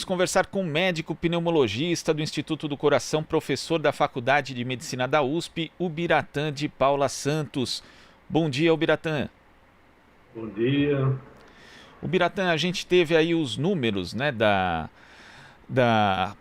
Vamos conversar com um médico pneumologista do Instituto do Coração, professor da Faculdade de Medicina da USP, Ubiratã de Paula Santos. Bom dia, Ubiratã. Bom dia. Ubiratã, a gente teve aí os números, né, da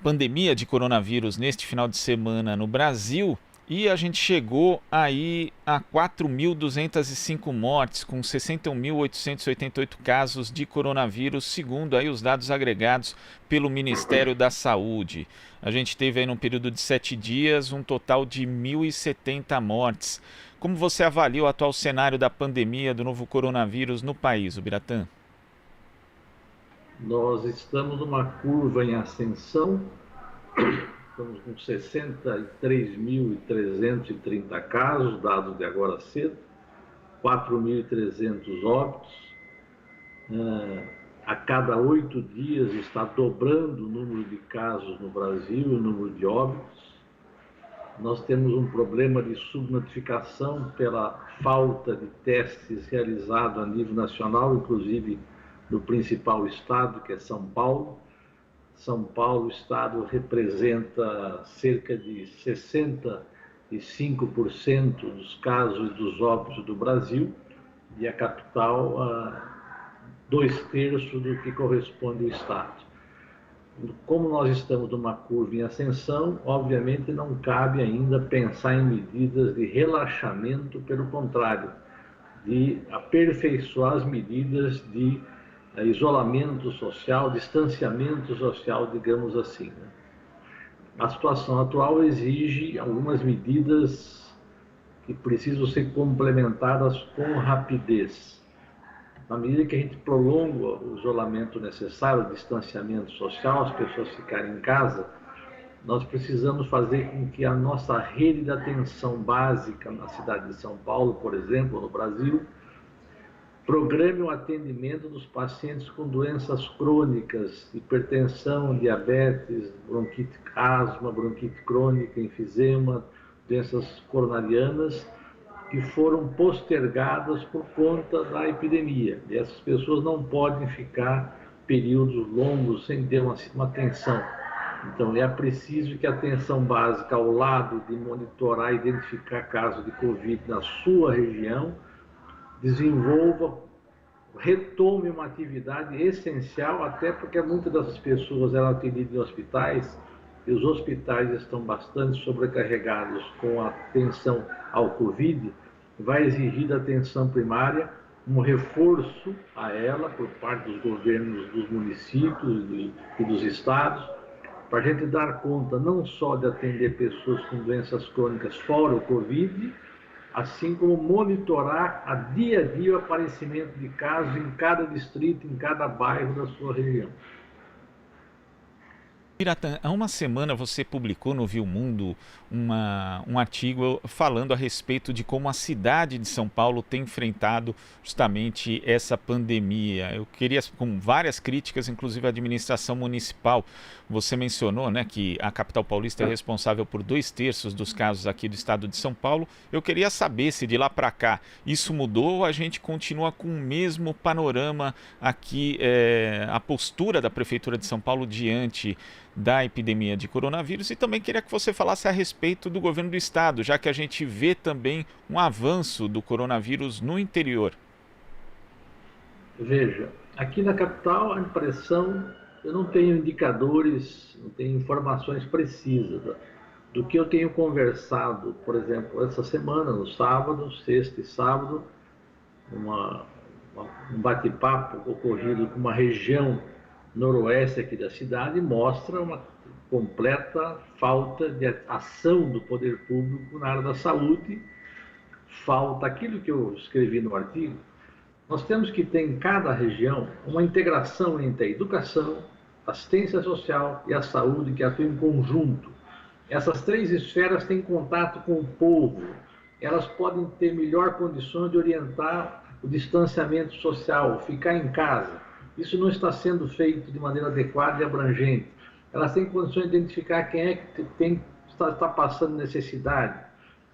pandemia de coronavírus neste final de semana no Brasil e a gente chegou aí a 4.205 mortes, com 61.888 casos de coronavírus, segundo aí os dados agregados pelo Ministério da Saúde. A gente teve aí num período de 7 dias um total de 1.070 mortes. Como você avalia o atual cenário da pandemia do novo coronavírus no país, Ubiratã? Nós estamos numa curva em ascensão, estamos com 63.330 casos, dados de agora cedo, 4.300 óbitos. A cada 8 dias está dobrando o número de casos no Brasil e o número de óbitos. Nós temos um problema de subnotificação pela falta de testes realizados a nível nacional, inclusive no principal estado, que é São Paulo. São Paulo, o estado, representa cerca de 65% dos casos e dos óbitos do Brasil, e a capital, 2/3 do que corresponde ao estado. Como nós estamos numa curva em ascensão, obviamente não cabe ainda pensar em medidas de relaxamento, pelo contrário, de aperfeiçoar as medidas de isolamento social, distanciamento social, digamos assim, né? A situação atual exige algumas medidas que precisam ser complementadas com rapidez. Na medida que a gente prolonga o isolamento necessário, o distanciamento social, as pessoas ficarem em casa, nós precisamos fazer com que a nossa rede de atenção básica na cidade de São Paulo, por exemplo, no Brasil, programe o atendimento dos pacientes com doenças crônicas, hipertensão, diabetes, bronquite, asma, bronquite crônica, enfisema, doenças coronarianas, que foram postergadas por conta da epidemia. E essas pessoas não podem ficar períodos longos sem ter uma atenção. Então, é preciso que a atenção básica, ao lado de monitorar e identificar casos de Covid na sua região, desenvolva, retome uma atividade essencial, até porque muitas dessas pessoas eram atendidas em hospitais, e os hospitais estão bastante sobrecarregados com a atenção ao Covid. Vai exigir da atenção primária um reforço a ela por parte dos governos dos municípios e dos estados, para a gente dar conta não só de atender pessoas com doenças crônicas fora o Covid, assim como monitorar a dia o aparecimento de casos em cada distrito, em cada bairro da sua região. Ubiratã, há uma semana você publicou no Viu Mundo um artigo falando a respeito de como a cidade de São Paulo tem enfrentado justamente essa pandemia. Eu queria, com várias críticas, inclusive à administração municipal, você mencionou, né, que a capital paulista é responsável por 2/3 dos casos aqui do estado de São Paulo. Eu queria saber se de lá para cá isso mudou ou a gente continua com o mesmo panorama aqui, a postura da Prefeitura de São Paulo diante da epidemia de coronavírus, e também queria que você falasse a respeito do governo do estado, já que a gente vê também um avanço do coronavírus no interior. Veja, aqui na capital a impressão, eu não tenho indicadores, não tenho informações precisas do que eu tenho conversado, por exemplo, essa semana, no sábado, sexta e sábado, um bate-papo ocorrido com uma região noroeste aqui da cidade, mostra uma completa falta de ação do poder público na área da saúde. Falta aquilo que eu escrevi no artigo. Nós temos que ter em cada região uma integração entre a educação, a assistência social e a saúde, que atuam em conjunto. Essas 3 esferas têm contato com o povo. Elas podem ter melhor condições de orientar o distanciamento social, ficar em casa. Isso não está sendo feito de maneira adequada e abrangente. Elas têm condições de identificar quem é que está passando necessidade.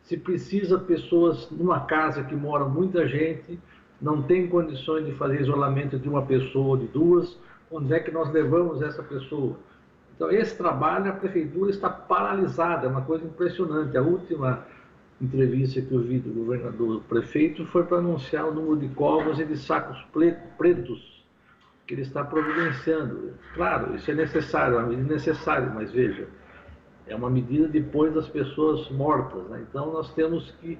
Se precisa, pessoas numa casa que mora muita gente, não tem condições de fazer isolamento de uma pessoa ou de 2, onde é que nós levamos essa pessoa. Então, esse trabalho, a prefeitura está paralisada, é uma coisa impressionante. A última entrevista que eu vi do governador, do prefeito, foi para anunciar o número de covas e de sacos pretos que ele está providenciando. Claro, isso é necessário, é uma medida necessária, mas veja, é uma medida depois das pessoas mortas, né? Então, nós temos que...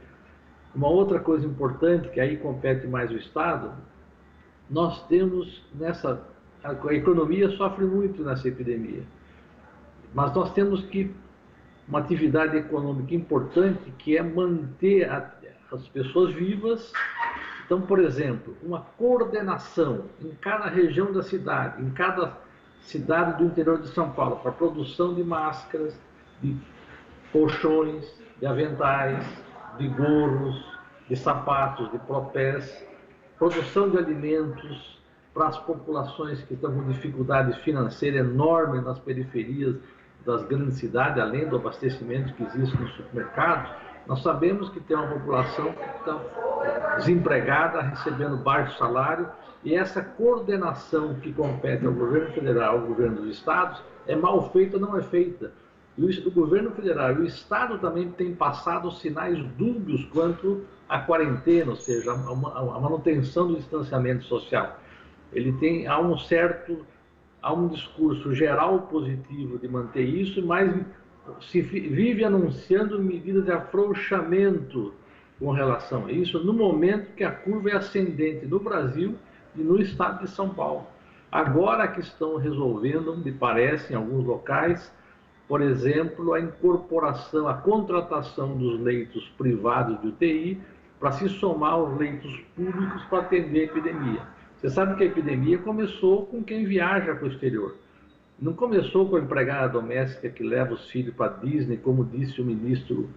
Uma outra coisa importante, que aí compete mais o Estado, nós temos nessa... A economia sofre muito nessa epidemia, mas nós temos que... Uma atividade econômica importante, que é manter as pessoas vivas. Então, por exemplo, uma coordenação em cada região da cidade, em cada cidade do interior de São Paulo, para a produção de máscaras, de colchões, de aventais, de gorros, de sapatos, de propés, produção de alimentos para as populações que estão com dificuldade financeira enorme nas periferias das grandes cidades, além do abastecimento que existe nos supermercados. Nós sabemos que tem uma população que está desempregada, recebendo baixo salário, e essa coordenação que compete ao governo federal, ao governo dos estados, é mal feita, não é feita. E o governo federal e o estado também têm passado sinais dúbios quanto à quarentena, ou seja, a manutenção do distanciamento social. Há um discurso geral positivo de manter isso, mas se vive anunciando medidas de afrouxamento com relação a isso, no momento que a curva é ascendente no Brasil e no estado de São Paulo. Agora que estão resolvendo, me parece, em alguns locais, por exemplo, a incorporação, a contratação dos leitos privados de UTI para se somar aos leitos públicos para atender a epidemia. Você sabe que a epidemia começou com quem viaja para o exterior. Não começou com a empregada doméstica que leva os filhos para a Disney, como disse o ministro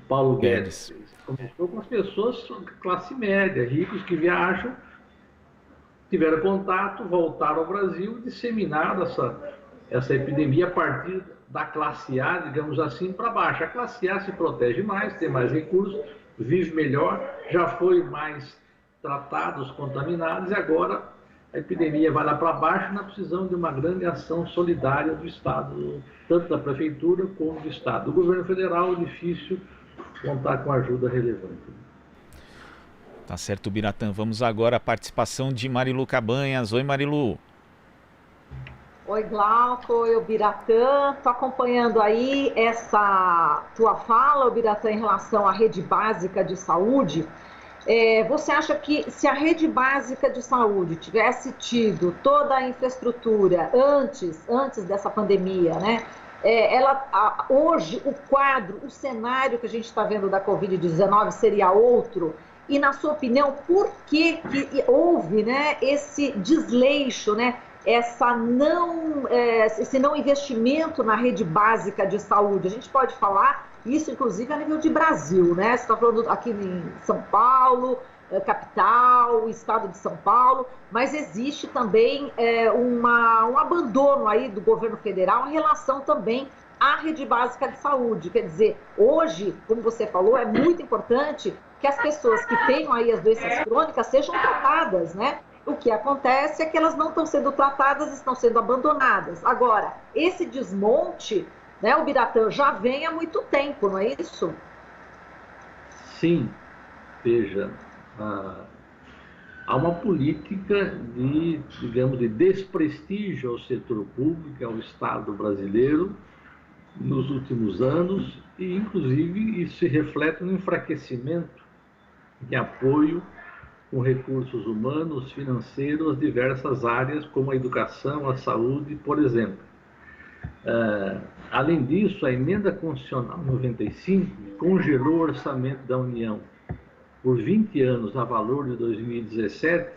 Paulo Guedes. Começou com as pessoas de classe média, ricos que viajam, tiveram contato, voltaram ao Brasil e disseminaram essa epidemia a partir da classe A, digamos assim, para baixo. A classe A se protege mais, tem mais recursos, vive melhor, já foi mais tratados, contaminados, e agora a epidemia vai lá para baixo. Nós precisamos de uma grande ação solidária do Estado, tanto da Prefeitura como do Estado. Do governo federal é difícil contar com ajuda relevante. Tá certo, Biratã. Vamos agora à participação de Marilu Cabanhas. Oi, Marilu. Oi, Glauco. Oi, Biratã. Estou acompanhando aí essa tua fala, Biratã, em relação à rede básica de saúde. Você acha que se a rede básica de saúde tivesse tido toda a infraestrutura antes dessa pandemia, né? Hoje o quadro, o cenário que a gente está vendo da Covid-19 seria outro? E, na sua opinião, por que houve, né, esse desleixo, né, esse não investimento na rede básica de saúde? A gente pode falar isso, inclusive, a nível de Brasil, né? Você está falando aqui em São Paulo, capital, estado de São Paulo, mas existe também um abandono aí do governo federal em relação também à rede básica de saúde. Quer dizer, hoje, como você falou, é muito importante que as pessoas que tenham aí as doenças crônicas sejam tratadas, né? O que acontece é que elas não estão sendo tratadas, estão sendo abandonadas. Agora, esse desmonte, né, o Biratã, já vem há muito tempo, não é isso? Sim, veja, há uma política de, digamos, de desprestígio ao setor público, ao Estado brasileiro, nos últimos anos, e inclusive isso se reflete no enfraquecimento de apoio com recursos humanos, financeiros, às diversas áreas, como a educação, a saúde, por exemplo. Além disso, a emenda constitucional 95 congelou o orçamento da União por 20 anos a valor de 2017,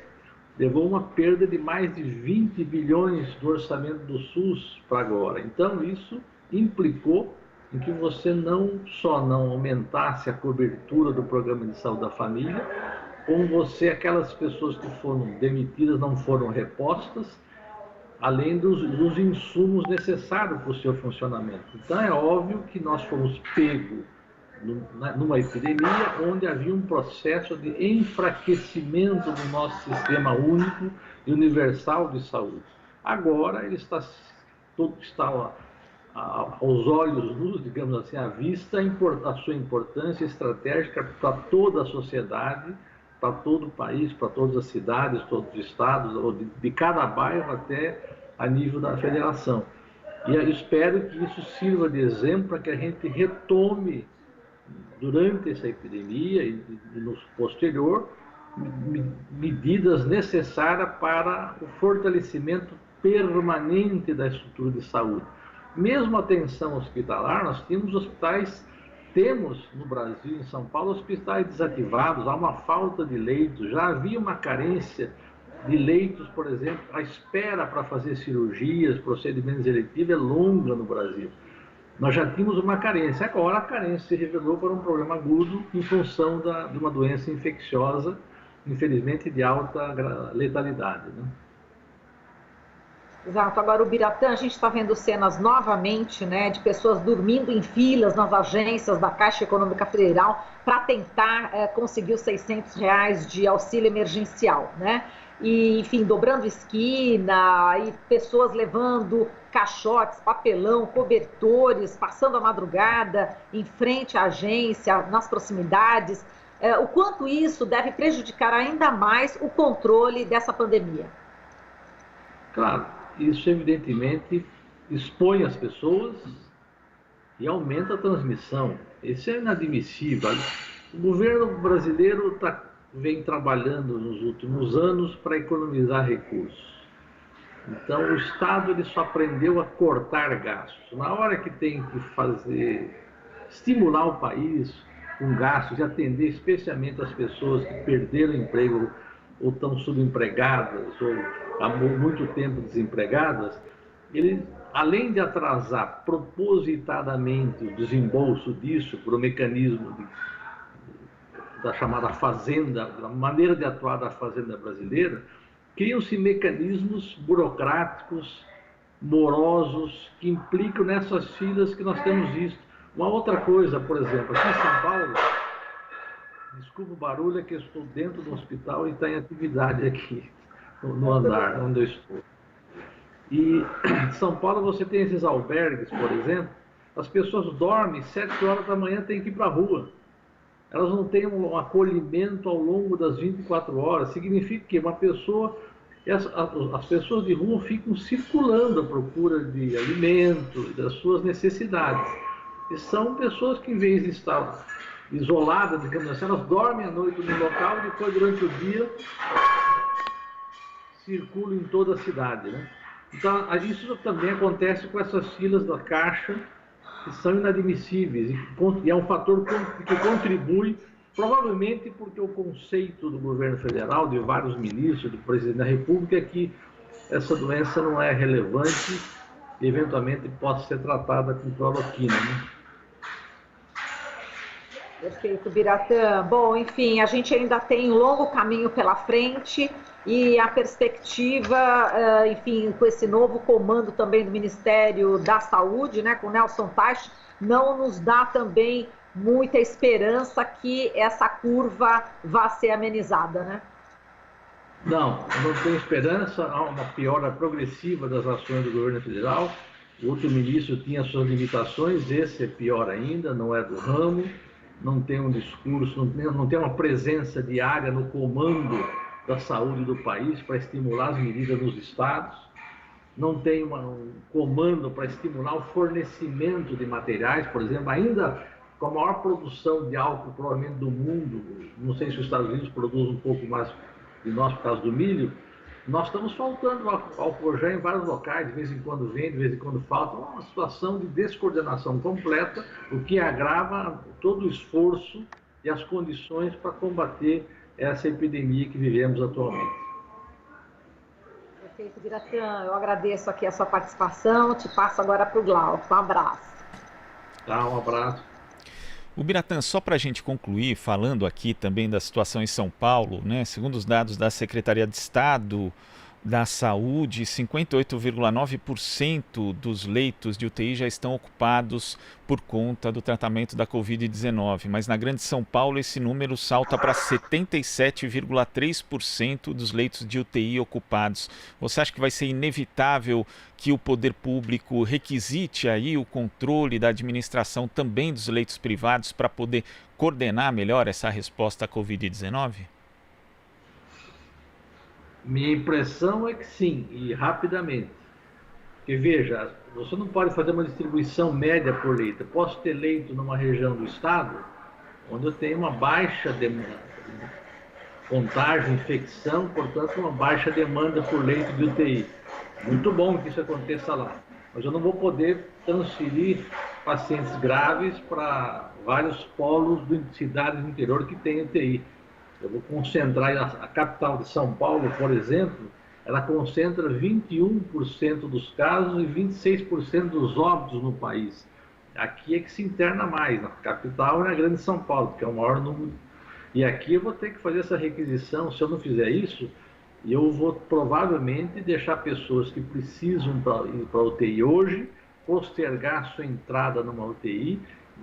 levou uma perda de mais de 20 bilhões do orçamento do SUS para agora. Então, isso implicou em que você não só não aumentasse a cobertura do programa de saúde da família, como aquelas pessoas que foram demitidas não foram repostas, além dos insumos necessários para o seu funcionamento. Então, é óbvio que nós fomos pegos numa epidemia onde havia um processo de enfraquecimento do nosso sistema único e universal de saúde. Agora ele está aos olhos nus, digamos assim, à vista, a sua importância estratégica para toda a sociedade, para todo o país, para todas as cidades, todos os estados, ou de cada bairro até a nível da federação. E eu espero que isso sirva de exemplo para que a gente retome, durante essa epidemia e no posterior, medidas necessárias para o fortalecimento permanente da estrutura de saúde. Mesmo a atenção hospitalar, nós temos no Brasil, em São Paulo, hospitais desativados, há uma falta de leitos, já havia uma carência de leitos, por exemplo, a espera para fazer cirurgias, procedimentos eletivos é longa no Brasil. Nós já tínhamos uma carência, agora a carência se revelou para um problema agudo em função de uma doença infecciosa, infelizmente de alta letalidade, né? Exato. Agora, o Biratã, a gente está vendo cenas novamente, né, de pessoas dormindo em filas nas agências da Caixa Econômica Federal para tentar conseguir os R$600 de auxílio emergencial, né? E, enfim, dobrando esquina, e pessoas levando caixotes, papelão, cobertores, passando a madrugada em frente à agência, nas proximidades. O quanto isso deve prejudicar ainda mais o controle dessa pandemia? Claro, isso evidentemente expõe as pessoas e aumenta a transmissão. Isso é inadmissível. O governo brasileiro vem trabalhando nos últimos anos para economizar recursos. Então, o Estado ele só aprendeu a cortar gastos. Na hora que tem que estimular o país com gastos e atender especialmente as pessoas que perderam emprego ou estão subempregadas ou há muito tempo desempregadas, ele, além de atrasar propositadamente o desembolso disso por um mecanismo da chamada fazenda, da maneira de atuar da fazenda brasileira, criam-se mecanismos burocráticos, morosos, que implicam nessas filas que nós temos visto. Uma outra coisa, por exemplo, aqui em São Paulo, desculpa o barulho, é que eu estou dentro do hospital e está em atividade aqui, no andar onde eu estou. E em São Paulo você tem esses albergues, por exemplo, as pessoas dormem, 7 horas da manhã tem que ir para a rua. Elas não têm um acolhimento ao longo das 24 horas. Significa que as pessoas de rua ficam circulando à procura de alimento e das suas necessidades. E são pessoas que, em vez de estar isoladas, digamos assim, elas dormem à noite no local e depois, durante o dia, circulam em toda a cidade, né? Então, isso também acontece com essas filas da Caixa, que são inadmissíveis, e é um fator que contribui, provavelmente porque o conceito do governo federal, de vários ministros, do presidente da República, é que essa doença não é relevante e, eventualmente, possa ser tratada com cloroquina, né? Perfeito, Biratã. Bom, enfim, a gente ainda tem um longo caminho pela frente e a perspectiva, enfim, com esse novo comando também do Ministério da Saúde, né, com Nelson Teich, não nos dá também muita esperança que essa curva vá ser amenizada, né? Não tem esperança. Há uma piora progressiva das ações do governo federal. O outro ministro tinha suas limitações, esse é pior ainda, não é do ramo. Não tem um discurso, não tem uma presença diária no comando da saúde do país para estimular as medidas nos estados, não tem um comando para estimular o fornecimento de materiais, por exemplo, ainda com a maior produção de álcool provavelmente do mundo, não sei se os Estados Unidos produzem um pouco mais de nós por causa do milho, nós estamos faltando álcool gel em vários locais, de vez em quando vem, de vez em quando falta, uma situação de descoordenação completa, o que agrava todo o esforço e as condições para combater essa epidemia que vivemos atualmente. Perfeito, Biratã, eu agradeço aqui a sua participação, te passo agora para o Glauco, um abraço. Tá, um abraço. O Biratã, só para a gente concluir, falando aqui também da situação em São Paulo, né, segundo os dados da Secretaria de Estado da Saúde, 58,9% dos leitos de UTI já estão ocupados por conta do tratamento da Covid-19, mas na Grande São Paulo esse número salta para 77,3% dos leitos de UTI ocupados. Você acha que vai ser inevitável que o poder público requisite aí o controle da administração também dos leitos privados para poder coordenar melhor essa resposta à Covid-19? Minha impressão é que sim, e rapidamente. Porque veja, você não pode fazer uma distribuição média por leito. Eu posso ter leito numa região do estado onde eu tenho uma baixa contágio, infecção, portanto uma baixa demanda por leito de UTI. Muito bom que isso aconteça lá, mas eu não vou poder transferir pacientes graves para vários polos de cidades do interior que têm UTI. Eu vou concentrar a capital de São Paulo, por exemplo, ela concentra 21% dos casos e 26% dos óbitos no país. Aqui é que se interna mais, na capital e na Grande São Paulo, que é o maior número. E aqui eu vou ter que fazer essa requisição. Se eu não fizer isso, eu vou provavelmente deixar pessoas que precisam ir para a UTI hoje, postergar sua entrada numa UTI,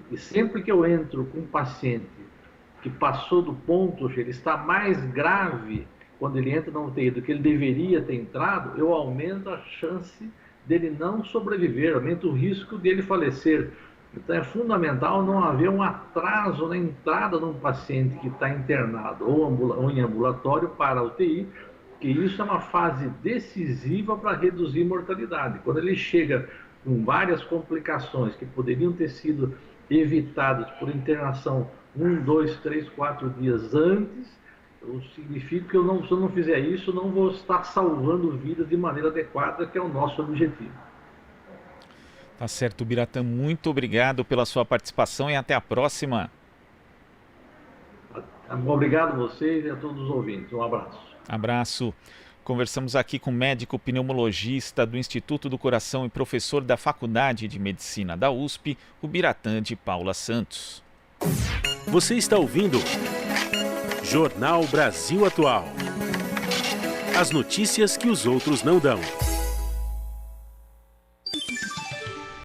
e sempre que eu entro com um paciente que passou do ponto, ele está mais grave quando ele entra na UTI do que ele deveria ter entrado, eu aumento a chance dele não sobreviver, aumento o risco dele falecer. Então é fundamental não haver um atraso na entrada de um paciente que está internado ou em ambulatório para a UTI, que isso é uma fase decisiva para reduzir mortalidade. Quando ele chega com várias complicações que poderiam ter sido evitadas por internação 1, 2, 3, 4 dias antes, significa que se eu não fizer isso, não vou estar salvando vidas de maneira adequada, que é o nosso objetivo. Tá certo, Biratã, muito obrigado pela sua participação e até a próxima. Obrigado a vocês e a todos os ouvintes. Um abraço. Abraço. Conversamos aqui com o médico pneumologista do Instituto do Coração e professor da Faculdade de Medicina da USP, o Biratã de Paula Santos. Você está ouvindo Jornal Brasil Atual. As notícias que os outros não dão.